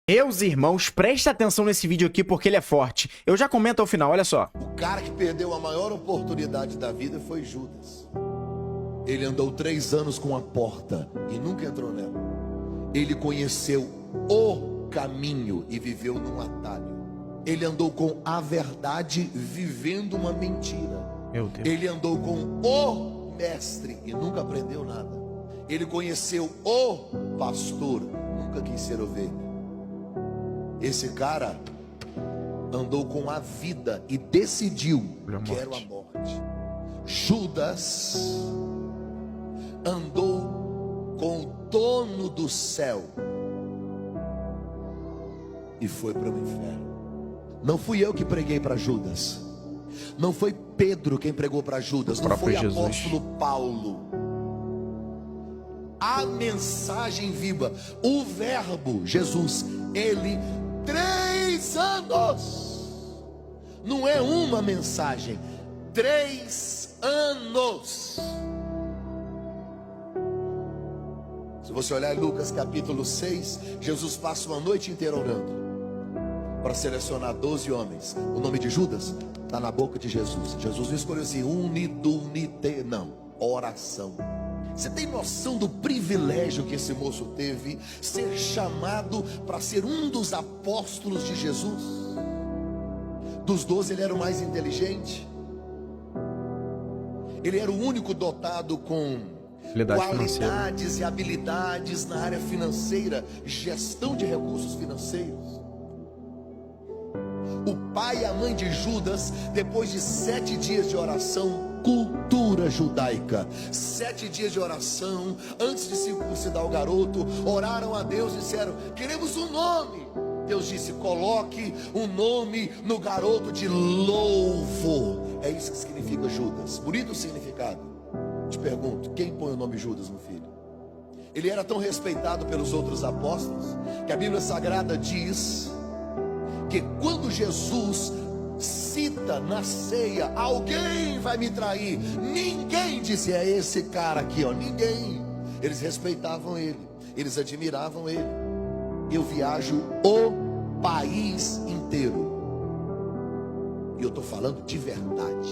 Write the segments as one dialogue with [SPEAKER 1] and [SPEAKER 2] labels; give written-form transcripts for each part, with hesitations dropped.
[SPEAKER 1] Meus irmãos, presta atenção nesse vídeo aqui porque ele é forte. Eu já comento ao final, olha só.
[SPEAKER 2] O cara que perdeu a maior oportunidade da vida foi Judas. Ele andou 3 anos com a porta e nunca entrou nela. Ele conheceu o caminho e viveu num atalho. Ele andou com a verdade vivendo uma mentira.
[SPEAKER 1] Meu Deus.
[SPEAKER 2] Ele andou com o mestre e nunca aprendeu nada. Ele conheceu o pastor, nunca quis ser ovelha. Esse cara andou com a vida e decidiu que era a morte. Judas andou com o dono do céu e foi para o inferno. Não fui eu que preguei para Judas. Não foi Pedro quem pregou para Judas. Não foi o apóstolo Paulo. A mensagem viva, o verbo Jesus, ele 3 anos. Não é uma mensagem, 3 anos. Se você olhar em Lucas capítulo 6, Jesus passa uma noite inteira orando para selecionar 12 homens. O nome de Judas está na boca de Jesus. Jesus não escolheu assim, unite, não, oração. Você tem noção do privilégio que esse moço teve, ser chamado para ser um dos apóstolos de Jesus? Dos 12 ele era o mais inteligente. Ele era o único dotado com qualidades e habilidades na área financeira, gestão de recursos financeiros. O pai e a mãe de Judas, depois de 7 dias de oração, cultura judaica, 7 dias de oração, antes de circuncidar o garoto, oraram a Deus e disseram: queremos um nome. Deus disse: coloque um nome no garoto de louvo. É isso que significa Judas. Bonito o significado. Te pergunto, quem põe o nome Judas no filho? Ele era tão respeitado pelos outros apóstolos que a Bíblia Sagrada diz que quando Jesus cita na ceia, alguém vai me trair, ninguém disse: é esse cara aqui, ó, ninguém. Eles respeitavam ele, eles admiravam ele. Eu viajo o país inteiro e eu estou falando de verdade.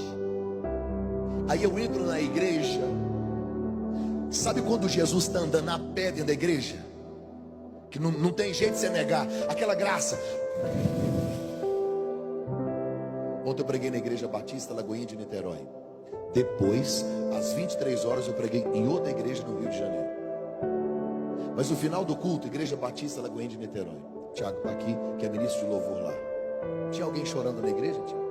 [SPEAKER 2] Aí eu entro na igreja. Sabe quando Jesus está andando a pé dentro da igreja? Que não tem jeito de você negar aquela graça. Ontem eu preguei na Igreja Batista Lagoinha de Niterói. Depois, às 23 horas, eu preguei em outra igreja no Rio de Janeiro. Mas no final do culto, Igreja Batista Lagoinha de Niterói, Tiago está aqui, que é ministro de louvor lá. Tinha alguém chorando na igreja, Tiago?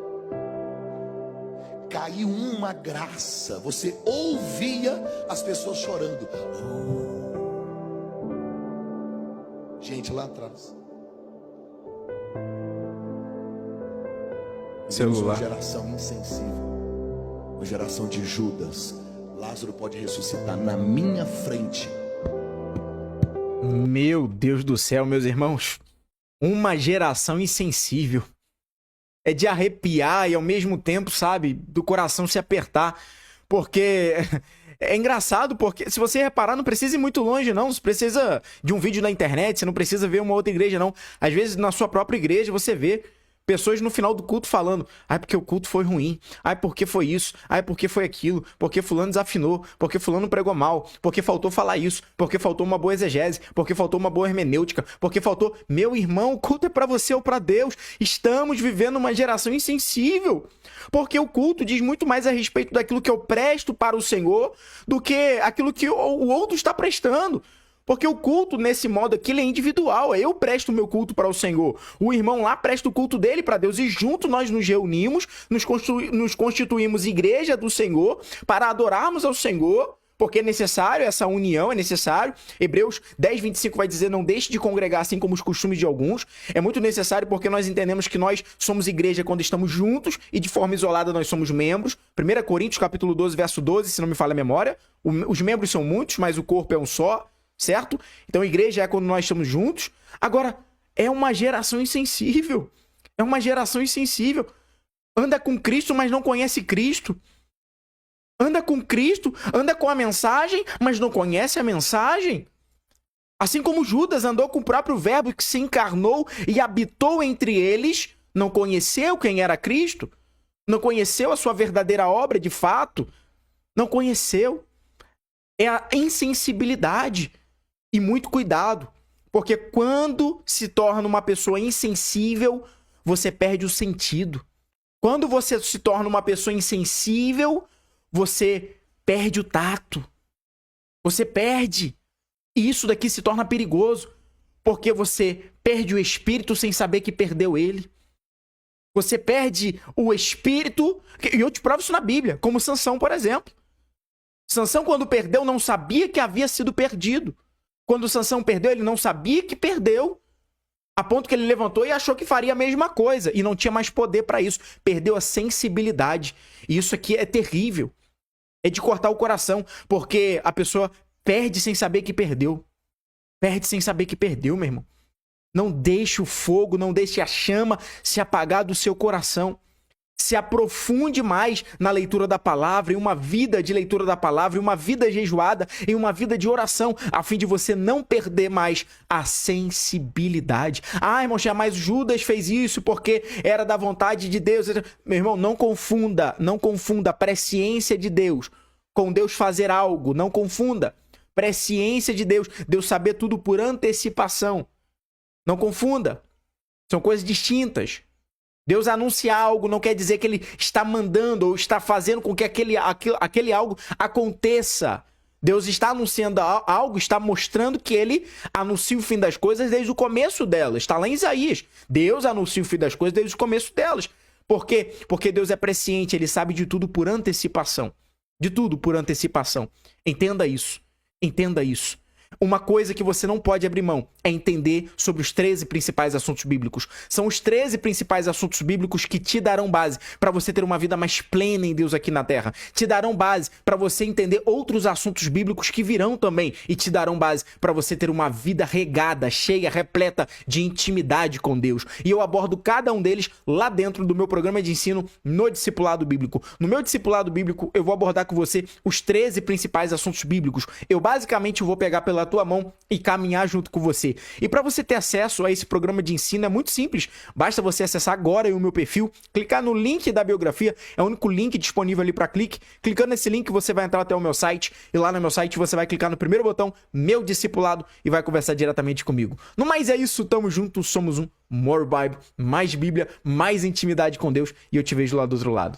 [SPEAKER 2] Caiu uma graça. Você ouvia as pessoas chorando. Gente lá atrás.
[SPEAKER 1] Celular.
[SPEAKER 2] Uma geração insensível, uma geração de Judas. Lázaro pode ressuscitar na minha frente.
[SPEAKER 1] Meu Deus do céu, meus irmãos. Uma geração insensível. É de arrepiar e ao mesmo tempo, sabe, do coração se apertar. Porque é engraçado, porque se você reparar, não precisa ir muito longe, não. Você precisa de um vídeo na internet, você não precisa ver uma outra igreja, não. Às vezes, na sua própria igreja, você vê pessoas no final do culto falando: ai, porque o culto foi ruim, ai, porque foi isso, ai, porque foi aquilo, porque fulano desafinou, porque fulano pregou mal, porque faltou falar isso, porque faltou uma boa exegese, porque faltou uma boa hermenêutica, porque faltou... Meu irmão, o culto é pra você ou pra Deus. Estamos vivendo uma geração insensível, porque o culto diz muito mais a respeito daquilo que eu presto para o Senhor do que aquilo que o outro está prestando. Porque o culto, nesse modo aqui, ele é individual. Eu presto o meu culto para o Senhor. O irmão lá presta o culto dele para Deus. E junto nós nos reunimos, nos constituímos igreja do Senhor para adorarmos ao Senhor. Porque é necessário essa união, é necessário. Hebreus 10, 25 vai dizer: não deixe de congregar assim como os costumes de alguns. É muito necessário porque nós entendemos que nós somos igreja quando estamos juntos e de forma isolada nós somos membros. 1 Coríntios capítulo 12, verso 12, se não me falha a memória. Os membros são muitos, mas o corpo é um só. Certo? Então igreja é quando nós estamos juntos. Agora, é uma geração insensível. É uma geração insensível. Anda com Cristo, mas não conhece Cristo. Anda com Cristo, anda com a mensagem, mas não conhece a mensagem. Assim como Judas andou com o próprio Verbo que se encarnou e habitou entre eles, não conheceu quem era Cristo, não conheceu a sua verdadeira obra de fato, não conheceu. É a insensibilidade. E muito cuidado, porque quando se torna uma pessoa insensível, você perde o sentido. Quando você se torna uma pessoa insensível, você perde o tato. Você perde. E isso daqui se torna perigoso, porque você perde o espírito sem saber que perdeu ele. Você perde o espírito, e eu te provo isso na Bíblia, como Sansão, por exemplo. Sansão, quando perdeu, não sabia que havia sido perdido. Quando Sansão perdeu, ele não sabia que perdeu, a ponto que ele levantou e achou que faria a mesma coisa, e não tinha mais poder para isso. Perdeu a sensibilidade. E isso aqui é terrível. É de cortar o coração, porque a pessoa perde sem saber que perdeu. Perde sem saber que perdeu, meu irmão. Não deixe o fogo, não deixe a chama se apagar do seu coração. Se aprofunde mais na leitura da palavra, em uma vida de leitura da palavra, em uma vida jejuada, em uma vida de oração, a fim de você não perder mais a sensibilidade. Ah, irmão, mas Judas fez isso porque era da vontade de Deus. Meu irmão, não confunda a presciência de Deus com Deus fazer algo. Não confunda. Presciência de Deus, Deus saber tudo por antecipação. Não confunda. São coisas distintas. Deus anunciar algo não quer dizer que ele está mandando ou está fazendo com que aquele algo aconteça. Deus está anunciando algo, está mostrando que ele anuncia o fim das coisas desde o começo delas. Está lá em Isaías. Deus anuncia o fim das coisas desde o começo delas. Por quê? Porque Deus é presciente, ele sabe de tudo por antecipação. De tudo por antecipação. Entenda isso. Entenda isso. Uma coisa que você não pode abrir mão é entender sobre os 13 principais assuntos bíblicos. São os 13 principais assuntos bíblicos que te darão base para você ter uma vida mais plena em Deus aqui na Terra. Te darão base para você entender outros assuntos bíblicos que virão também. E te darão base para você ter uma vida regada, cheia, repleta de intimidade com Deus. E eu abordo cada um deles lá dentro do meu programa de ensino no Discipulado Bíblico. No meu Discipulado Bíblico, eu vou abordar com você os 13 principais assuntos bíblicos. Eu basicamente vou pegar pela tua mão e caminhar junto com você. E para você ter acesso a esse programa de ensino é muito simples. Basta você acessar agora o meu perfil, clicar no link da biografia, é o único link disponível ali para clique. Clicando nesse link você vai entrar até o meu site e lá no meu site você vai clicar no primeiro botão, Meu Discipulado, e vai conversar diretamente comigo. No mais é isso, tamo junto, somos um More Bible, mais Bíblia, mais intimidade com Deus, e eu te vejo lá do outro lado.